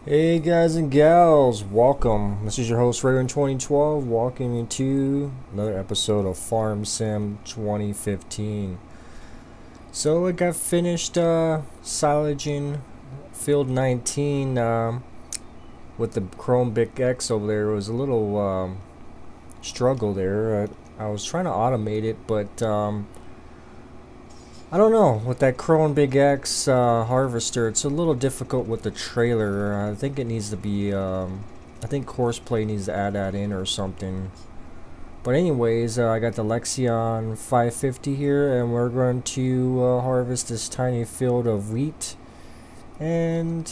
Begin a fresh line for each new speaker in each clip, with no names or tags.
Hey guys and gals, welcome. This is your host Ray in 2012, walking into another episode of Farm Sim 2015. So I got finished silaging field 19 with the Chrome Big X over there. It was a little struggle there. I was trying to automate it, but I don't know, with that Chrome Big X harvester, it's a little difficult with the trailer. I think it needs to be, I think Courseplay needs to add that in or something. But anyways, I got the Lexion 550 here, and we're going to harvest this tiny field of wheat. And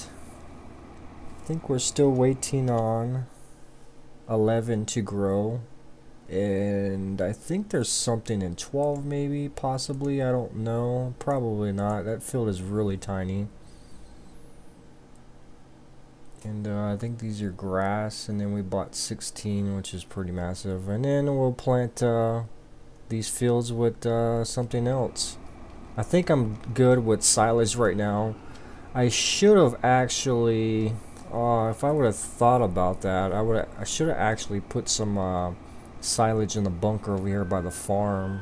I think we're still waiting on 11 to grow. And I think there's something in 12 maybe, possibly, I don't know, probably not. That field is really tiny. And I think these are grass, and then we bought 16, which is pretty massive. And then we'll plant these fields with something else. I think I'm good with silage right now. I should have actually, if I would have thought about that, I should have actually put some silage in the bunker over here by the farm.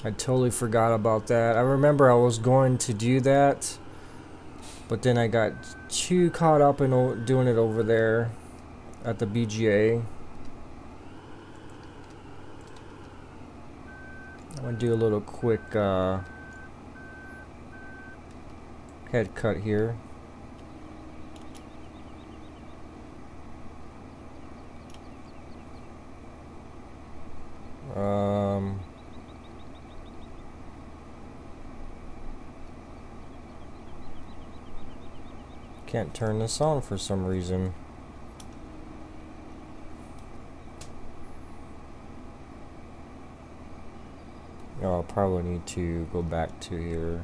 I totally forgot about that. I remember I was going to do that, but then I got too caught up in doing it over there at the BGA. I'm gonna do a little quick head cut here. Can't turn this on for some reason. Oh, I'll probably need to go back to here.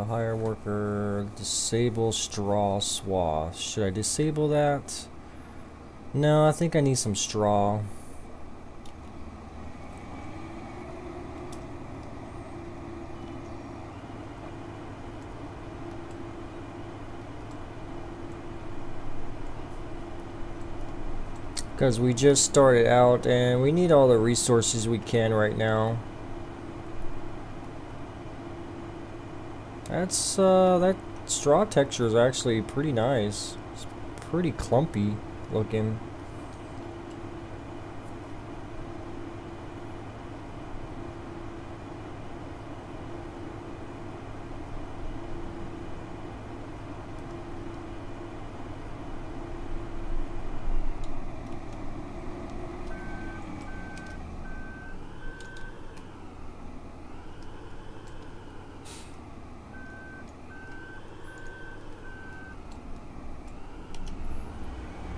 Hire worker, disable straw swath. Should I disable that? No, I think I need some straw. Because we just started out and we need all the resources we can right now. That's that straw texture is actually pretty nice. It's pretty clumpy looking.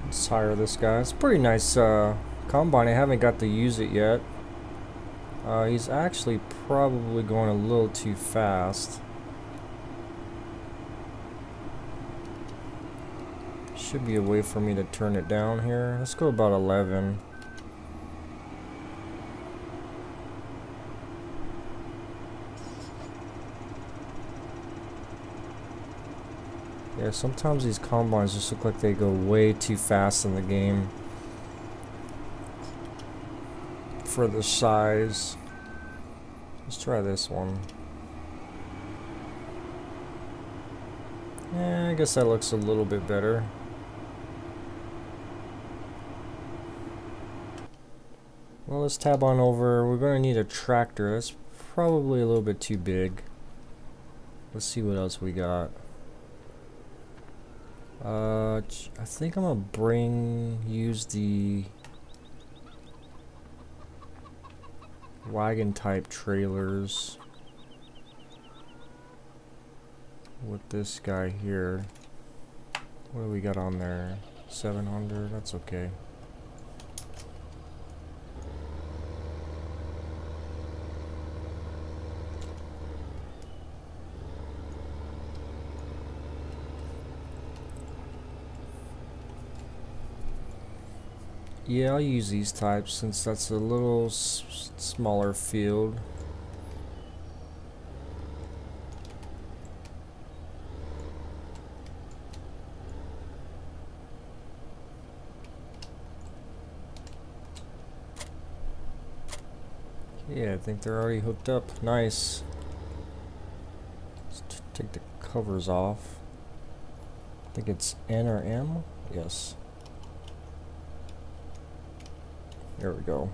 Let's hire this guy. It's a pretty nice combine. I haven't got to use it yet. He's actually probably going a little too fast. Should be a way for me to turn it down here. Let's go about 11. Yeah, sometimes these combines just look like they go way too fast in the game for the size. Let's try this one. Yeah, I guess that looks a little bit better. Well, let's tab on over. We're going to need a tractor. That's probably a little bit too big. Let's see what else we got. I think I'm gonna use the wagon type trailers with this guy here. What do we got on there? 700, that's okay. Yeah, I'll use these types since that's a little smaller field. Yeah, I think they're already hooked up. Nice. Let's take the covers off. I think it's N or M. Yes. There we go.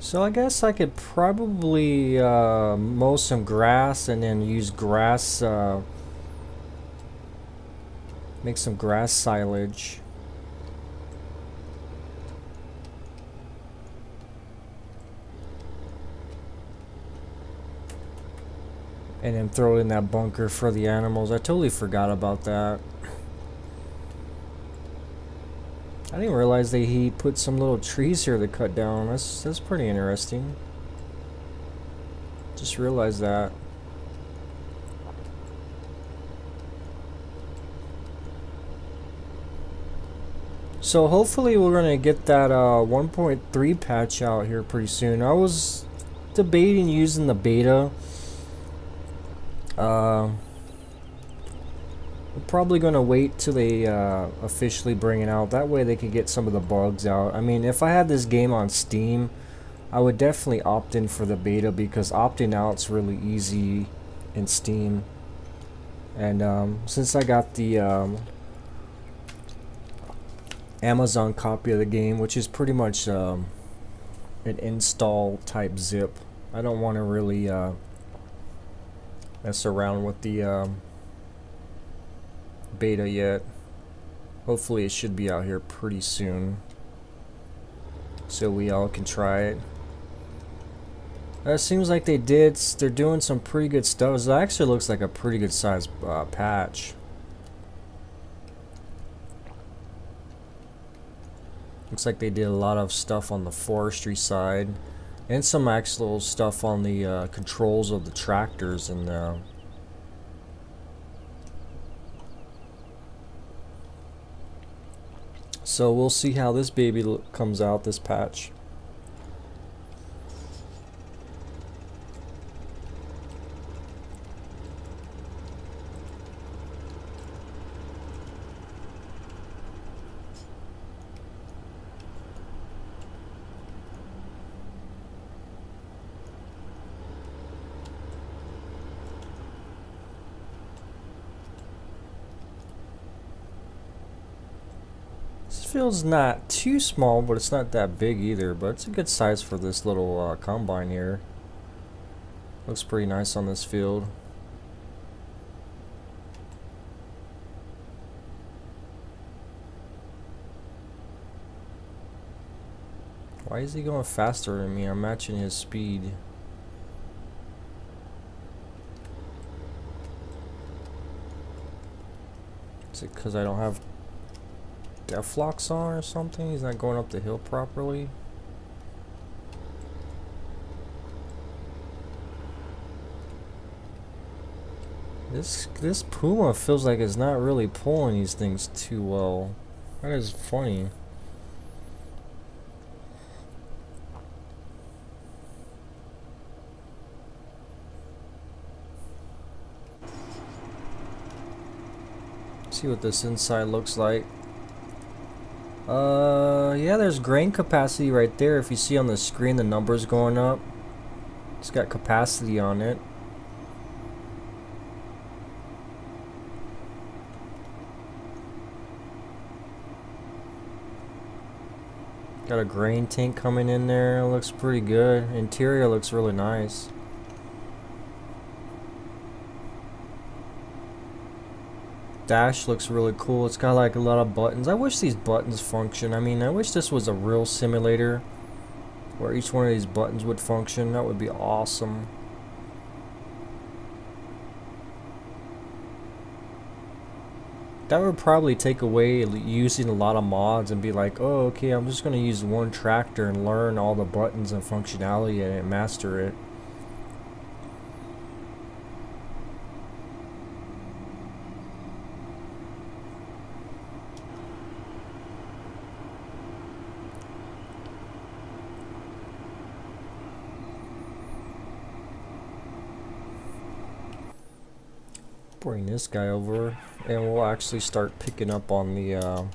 So I guess I could probably mow some grass and then use grass, make some grass silage. And then throw in that bunker for the animals. I totally forgot about that. I didn't realize he put some little trees here to cut down. That's pretty interesting. Just realized that. So hopefully we're gonna get that 1.3 patch out here pretty soon. I was debating using the beta. We're probably gonna wait till they officially bring it out. That way they can get some of the bugs out. I mean, if I had this game on Steam, I would definitely opt in for the beta because opting out's really easy in Steam. And since I got the Amazon copy of the game, which is pretty much an install type zip, I don't want to really mess around with the beta yet. Hopefully it should be out here pretty soon so we all can try it. It seems like they're doing some pretty good stuff. It actually looks like a pretty good sized patch. Looks like they did a lot of stuff on the forestry side and some actual stuff on the controls of the tractors and so we'll see how this baby comes out, this patch. Field's not too small, but it's not that big either, but it's a good size for this little combine here. Looks pretty nice on this field. Why is he going faster than me? I'm matching his speed. Is it because I don't have def locks on or something? He's not going up the hill properly. This Puma feels like it's not really pulling these things too well. That is funny. See what this inside looks like. Yeah, there's grain capacity right there. If you see on the screen the numbers going up, it's got capacity on it. Got a grain tank coming in there. It looks pretty good. Interior looks really nice. Dash looks really cool. It's got like a lot of buttons. I wish these buttons function. I mean, I wish this was a real simulator where each one of these buttons would function. That would be awesome. That would probably take away using a lot of mods and be like, oh, okay, I'm just going to use one tractor and learn all the buttons and functionality and master it. bring this guy over and we'll actually start picking up on the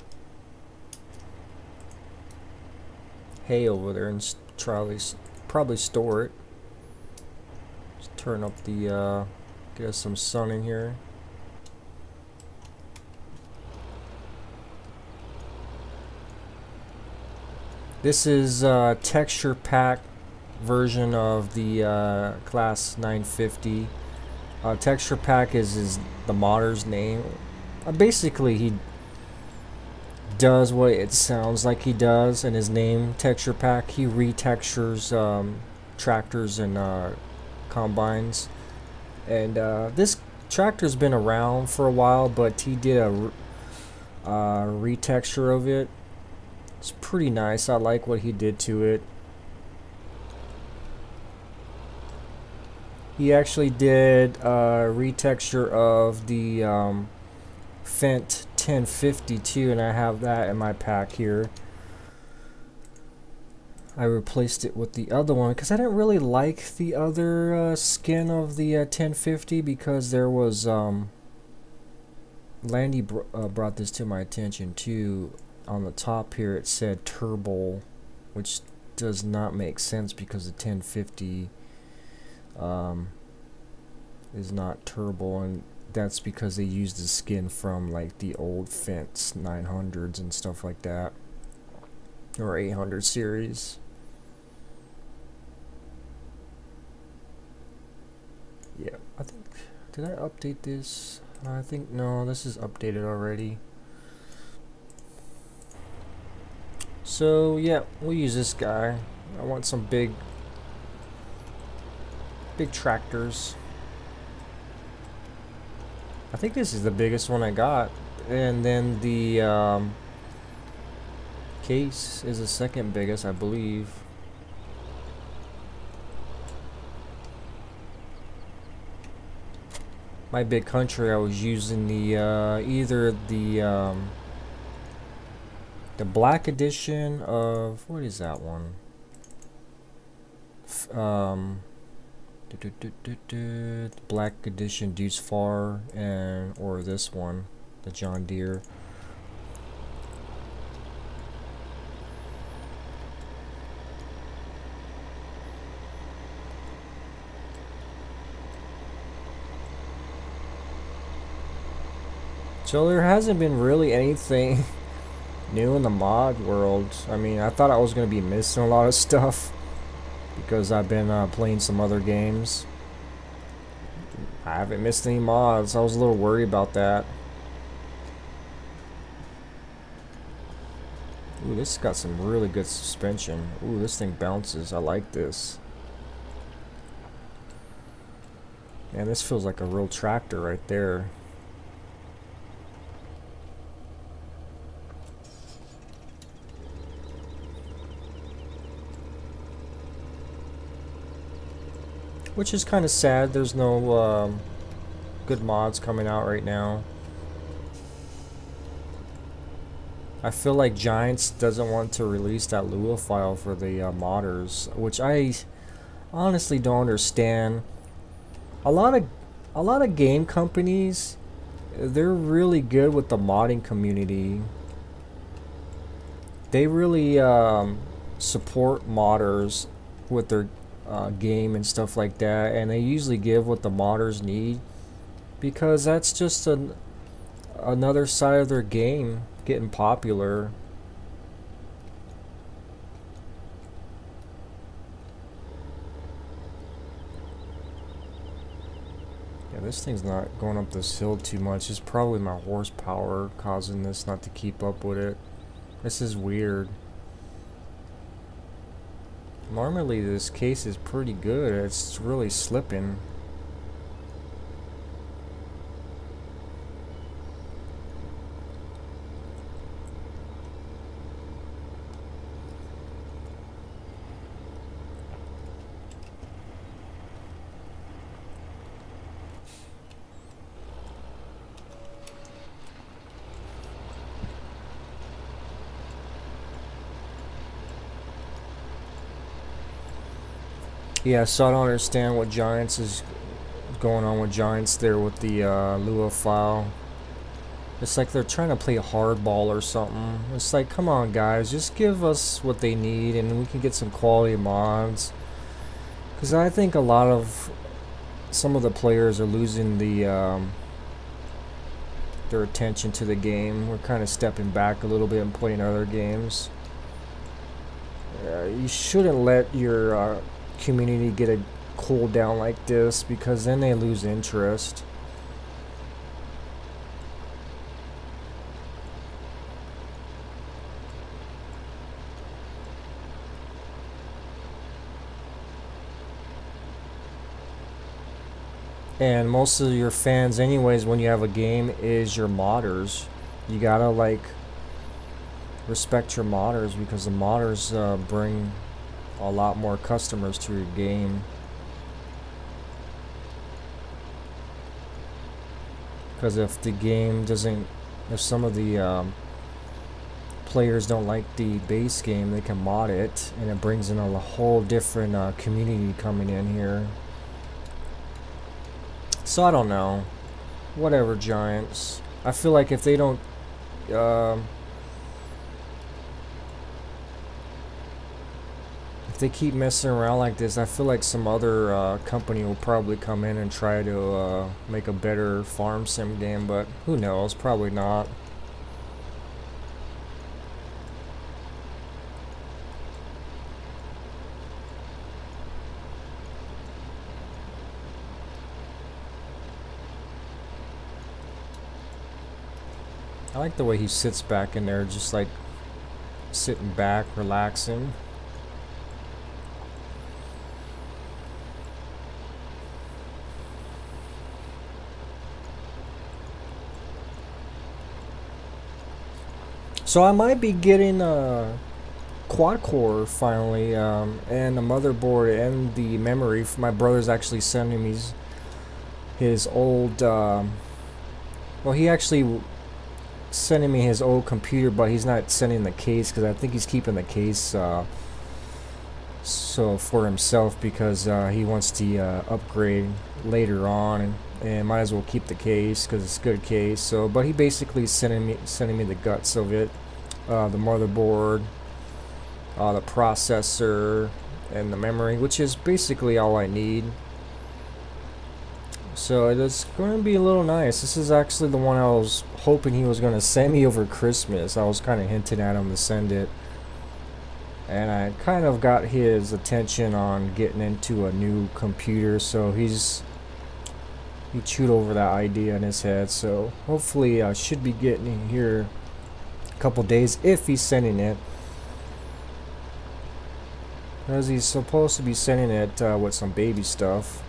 hay over there and probably store it. Just turn up the get us some sun in here. This is a texture pack version of the Claas 950. Texture pack is the modder's name. Basically, he does what it sounds like he does in his name, texture pack. He retextures tractors and combines. And this tractor's been around for a while, but he did a retexture of it. It's pretty nice. I like what he did to it. He actually did a retexture of the Fendt 1050 too, and I have that in my pack here. I replaced it with the other one because I didn't really like the other skin of the 1050 because there was Landy brought this to my attention too. On the top here it said turbo, which does not make sense because the 1050 is not turbo, and that's because they used the skin from like the old Fendt 900s and stuff like that, or 800 series. Yeah, I think, did I update this? I think no, this is updated already. So yeah, we'll use this guy. I want some big tractors. I think this is the biggest one I got, and then the case is the second biggest, I believe. My big country, I was using the either the black edition of, what is that one? The black edition Deuce Far, and or this one, the John Deere. So there hasn't been really anything new in the mod world. I mean, I thought I was going to be missing a lot of stuff because I've been playing some other games. I haven't missed any mods. I was a little worried about that. Ooh, this got some really good suspension. Ooh, this thing bounces. I like this. Man, this feels like a real tractor right there. Which is kind of sad. There's no good mods coming out right now. I feel like Giants doesn't want to release that Lua file for the modders, which I honestly don't understand. A lot of game companies, they're really good with the modding community. They really support modders with their game and stuff like that, and they usually give what the modders need because that's just another side of their game getting popular. Yeah, this thing's not going up this hill too much. It's probably my horsepower causing this not to keep up with it. This is weird. Normally this case is pretty good. It's really slipping. Yeah, so I don't understand what Giants is going on with Giants there with the Lua file. It's like they're trying to play hardball or something. It's like, come on guys, just give us what they need and we can get some quality mods. Because I think some of the players are losing their attention to the game. We're kind of stepping back a little bit and playing other games. You shouldn't let your community get a cool down like this, because then they lose interest. And most of your fans anyways, when you have a game, is your modders. You gotta like respect your modders, because the modders bring a lot more customers to your game. Because if the game doesn't, if some of the players don't like the base game, they can mod it, and it brings in a whole different community coming in here. So I don't know. Whatever, Giants. I feel like if they don't if they keep messing around like this, I feel like some other company will probably come in and try to make a better farm sim game, but who knows, probably not. I like the way he sits back in there, just like sitting back, relaxing. So I might be getting a quad core finally, and a motherboard and the memory. My brother's actually sending me his old, well, he actually sending me his old computer, but he's not sending the case, because I think he's keeping the case so for himself, because he wants to upgrade later on, and might as well keep the case because it's a good case. So, but he basically sending me the guts of it, the motherboard, the processor, and the memory, which is basically all I need. So it is going to be a little nice. This is actually the one I was hoping he was going to send me over Christmas. I was kind of hinting at him to send it, and I kind of got his attention on getting into a new computer, so he chewed over that idea in his head. So hopefully I should be getting it here a couple days if he's sending it, because he's supposed to be sending it with some baby stuff.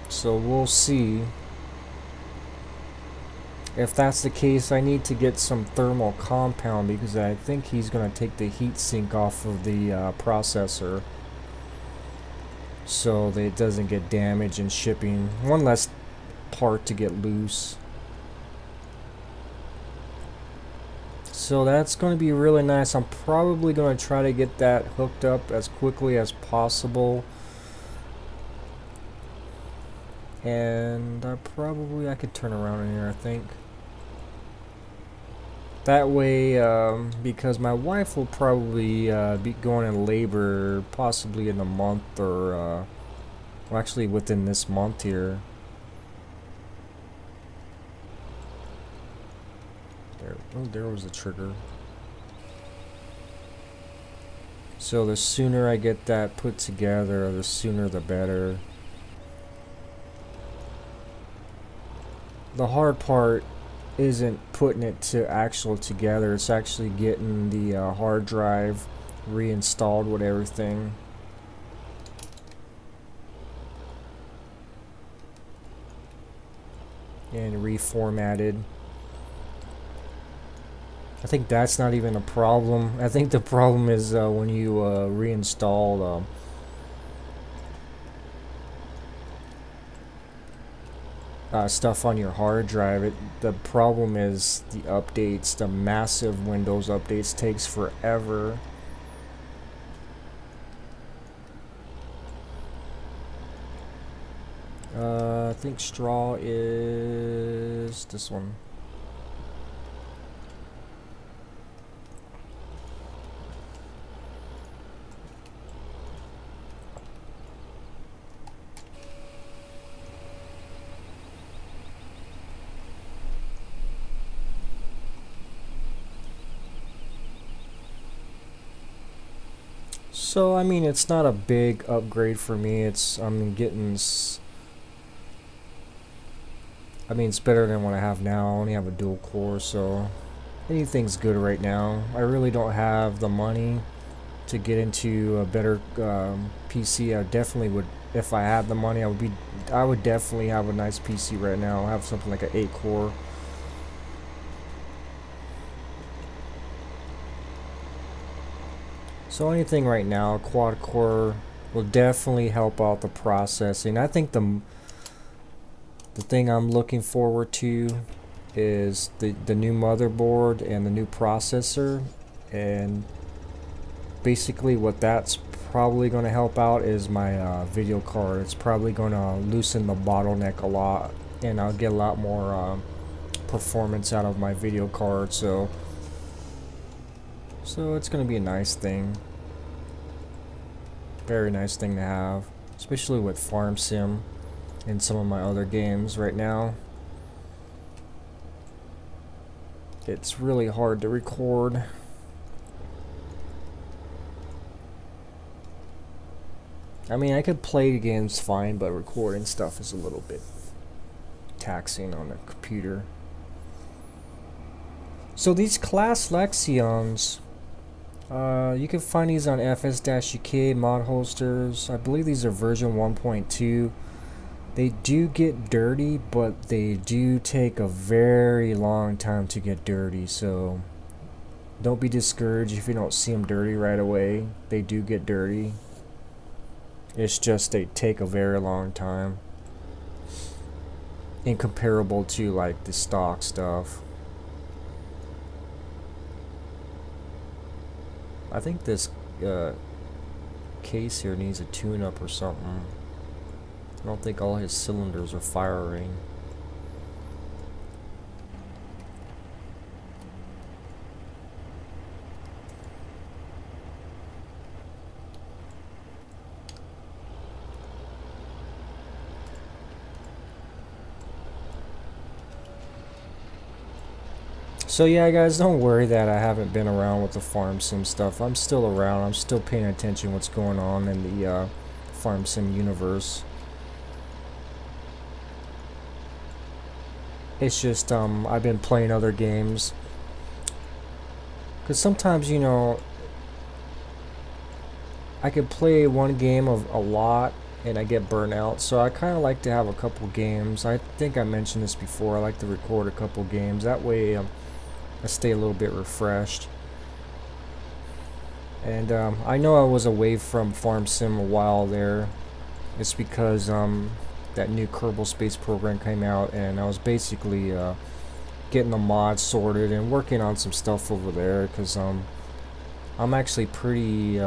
So we'll see. If that's the case, I need to get some thermal compound, because I think he's going to take the heat sink off of the processor, so that it doesn't get damaged in shipping. One less part to get loose. So that's going to be really nice. I'm probably going to try to get that hooked up as quickly as possible. And I could turn around in here, I think. That way, because my wife will probably be going in labor possibly in a month, or well, actually within this month here. There was the trigger. So the sooner I get that put together, the sooner the better. The hard part isn't putting it together, it's actually getting the hard drive reinstalled with everything. And reformatted. I think that's not even a problem. I think the problem is when you reinstall stuff on your hard drive. The problem is the updates, the massive Windows updates takes forever. I think straw is this one. So I mean, it's not a big upgrade for me. I'm getting. I mean, it's better than what I have now. I only have a dual core, so anything's good right now. I really don't have the money to get into a better PC. I definitely would, if I had the money. I would definitely have a nice PC right now. I have something like an 8 core. So anything right now, quad core will definitely help out the processing. I think the thing I'm looking forward to is the new motherboard and the new processor, and basically what that's probably going to help out is my video card. It's probably going to loosen the bottleneck a lot, and I'll get a lot more performance out of my video card, so it's going to be a nice thing. Very nice thing to have, especially with Farm Sim and some of my other games right now. It's really hard to record. I mean, I could play games fine, but recording stuff is a little bit taxing on the computer. So these Claas Lexions, you can find these on FS-UK mod holsters. I believe these are version 1.2. They do get dirty, but they do take a very long time to get dirty, so don't be discouraged if you don't see them dirty right away. They do get dirty. It's just they take a very long time, incomparable to like the stock stuff. I think this case here needs a tune-up or something. I don't think all his cylinders are firing. So yeah, guys, don't worry that I haven't been around with the Farm Sim stuff. I'm still around. I'm still paying attention to what's going on in the Farm Sim universe. It's just I've been playing other games, because sometimes, you know, I could play one game of a lot and I get burnt out, so I kind of like to have a couple games. I think I mentioned this before. I like to record a couple games, that way I stay a little bit refreshed. And I know I was away from Farm Sim a while there. It's because that new Kerbal Space Program came out, and I was basically getting the mods sorted and working on some stuff over there, because I'm actually pretty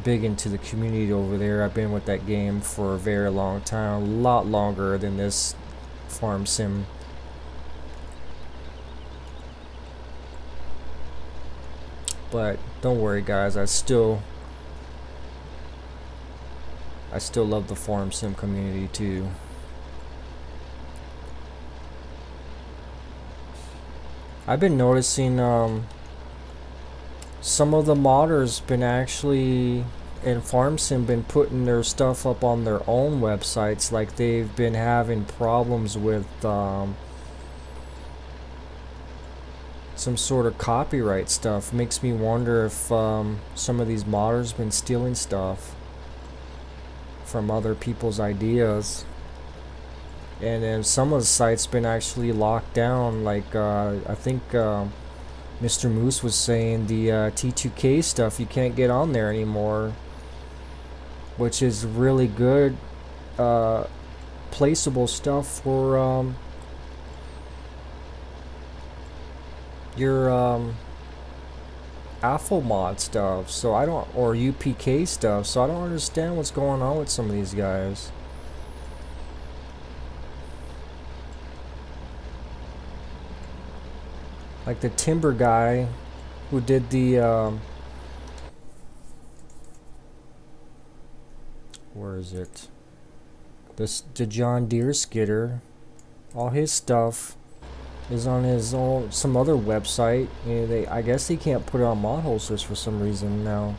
big into the community over there. I've been with that game for a very long time, a lot longer than this Farm Sim. But don't worry, guys, I still love the Farm Sim community too. I've been noticing some of the modders been actually in Farm Sim been putting their stuff up on their own websites. Like, they've been having problems with some sort of copyright stuff. Makes me wonder if some of these modders been stealing stuff from other people's ideas. And then some of the sites been actually locked down. Like I think Mr. Moose was saying the T2K stuff, you can't get on there anymore, which is really good placeable stuff for your AFFLE stuff. So I don't, or UPK stuff. So I don't understand what's going on with some of these guys. like the timber guy who did the where is it? The John Deere skidder. All his stuff is on his own some other website, and I guess he can't put it on mod holsters for some reason now.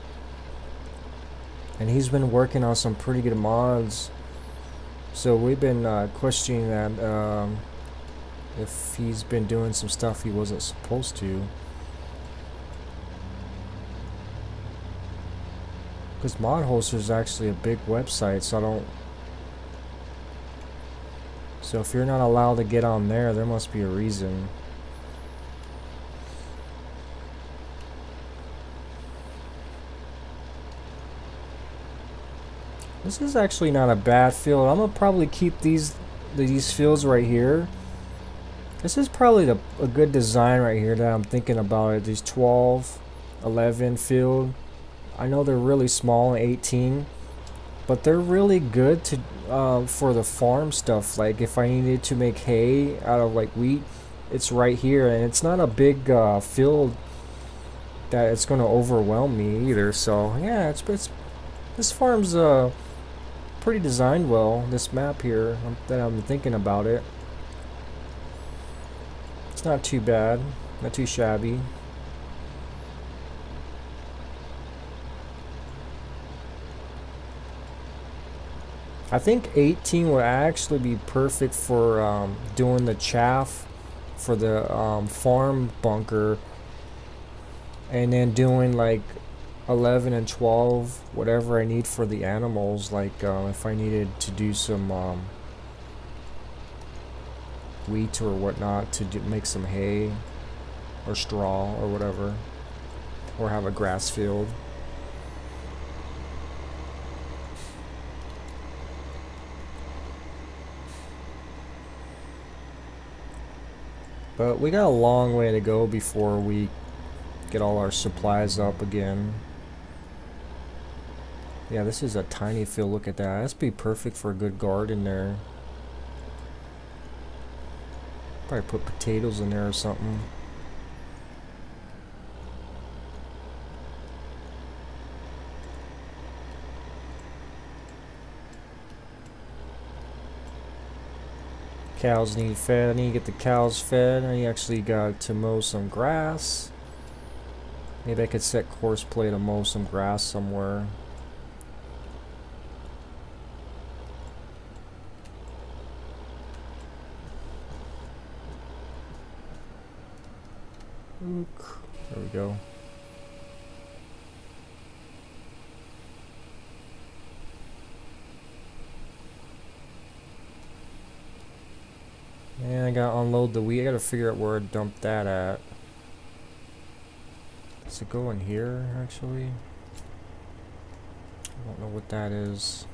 And he's been working on some pretty good mods, so we've been questioning that if he's been doing some stuff he wasn't supposed to. Because mod holster is actually a big website, so I don't. So if you're not allowed to get on there, there must be a reason. This is actually not a bad field. I'm gonna probably keep these fields right here. This is probably a good design right here that I'm thinking about it. These 12, 11 field. I know they're really small, 18, but they're really good to for the farm stuff. Like if I needed to make hay out of like wheat, it's right here, and it's not a big field that it's going to overwhelm me either. So yeah, it's this farm's pretty designed well. This map here that I'm thinking about it. It's not too bad, not too shabby. I think 18 would actually be perfect for doing the chaff for the farm bunker, and then doing like 11 and 12 whatever I need for the animals, like if I needed to do some wheat or whatnot to make some hay or straw or whatever, or have a grass field. But we got a long way to go before we get all our supplies up again. Yeah, this is a tiny field. Look at that. That's be perfect for a good garden there. Probably put potatoes in there or something. Cows need fed. I need to get the cows fed. I actually got to mow some grass. Maybe I could set course play to mow some grass somewhere. There we go. And I gotta unload the wheat. I gotta figure out where I dumped that at. Does it go in here, actually? I don't know what that is.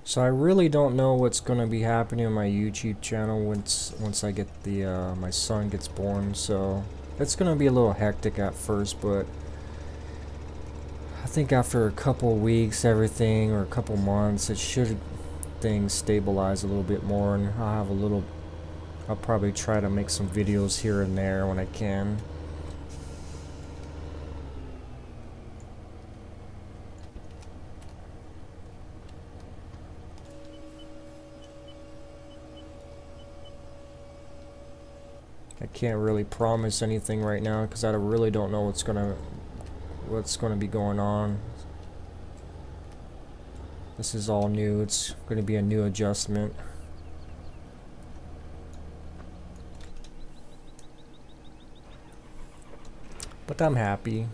So I really don't know what's going to be happening on my YouTube channel once I get the my son gets born. So it's going to be a little hectic at first, but I think after a couple weeks, everything, or a couple months, it should things stabilize a little bit more, and I'll probably try to make some videos here and there when I can. I can't really promise anything right now because I really don't know what's gonna be going on. This is all new. It's going to be a new adjustment. But I'm happy.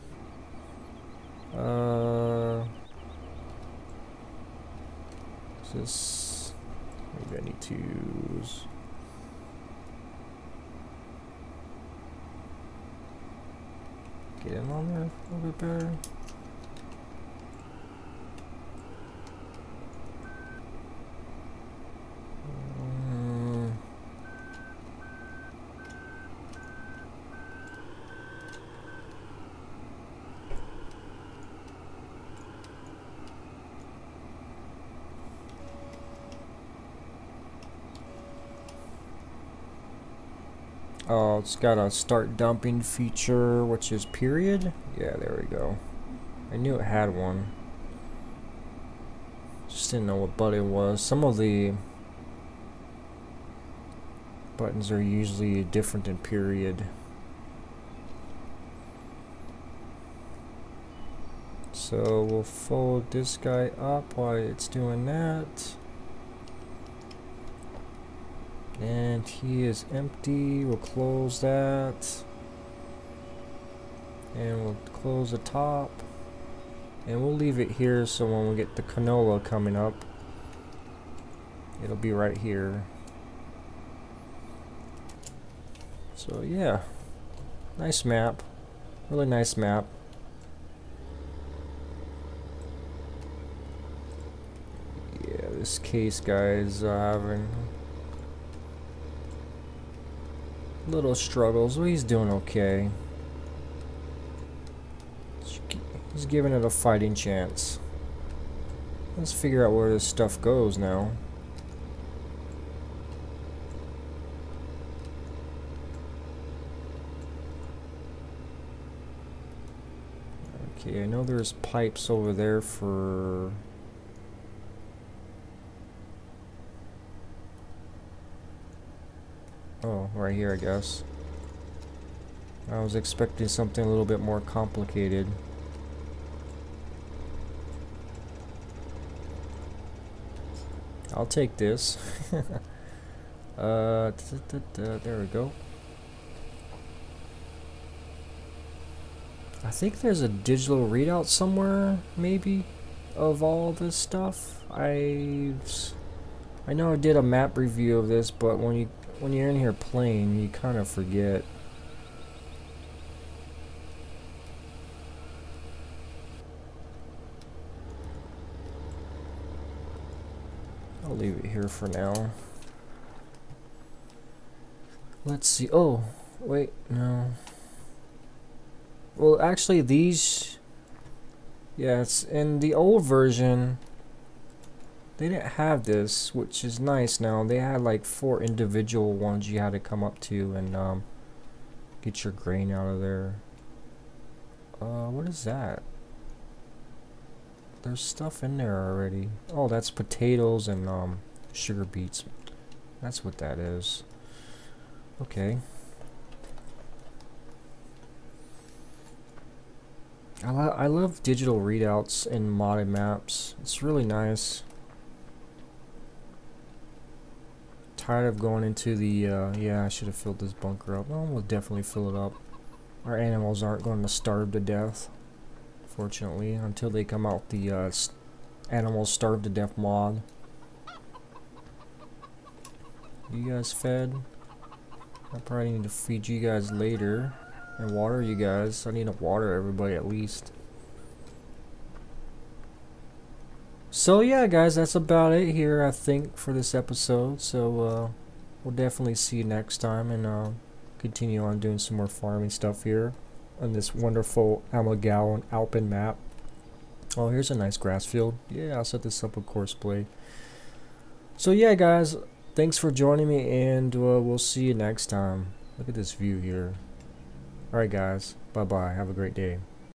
Is this, maybe I need to use. Get in on there a little bit better. Oh, it's got a start dumping feature, which is period. Yeah, there we go. I knew it had one. Just didn't know what button it was. Some of the buttons are usually different than period. So we'll fold this guy up while it's doing that. And he is empty. We'll close that. And we'll close the top. And we'll leave it here so when we get the canola coming up, it'll be right here. So yeah, nice map. Really nice map. Yeah, this case guy is having little struggles. Well, he's doing okay. He's giving it a fighting chance. Let's figure out where this stuff goes now. Okay, I know there's pipes over there for... Oh, right here, I guess. I was expecting something a little bit more complicated. I'll take this. There we go. I think there's a digital readout somewhere, maybe, of all this stuff. I know I did a map review of this, but when you're in here playing, you kind of forget. I'll leave it here for now. Let's see. Oh, wait, no. Well, actually, these... Yeah, it's in the old version. They didn't have this, which is nice now. They had like 4 individual ones you had to come up to and get your grain out of there. What is that? There's stuff in there already. Oh, that's potatoes and sugar beets. That's what that is. Okay. I love digital readouts in modded maps. It's really nice. Tired of going into the yeah, I should have filled this bunker up. Well, we'll definitely fill it up. Our animals aren't going to starve to death, fortunately, until they come out the animals starve to death mod. You guys fed? I probably need to feed you guys later and water you guys. I need to water everybody at least. So yeah, guys, that's about it here, I think, for this episode. So we'll definitely see you next time, and continue on doing some more farming stuff here on this wonderful Ammergauer Alpen map. Oh, here's a nice grass field. Yeah, I'll set this up with courseplay. So yeah, guys, thanks for joining me, and we'll see you next time. Look at this view here. Alright, guys, bye bye, have a great day.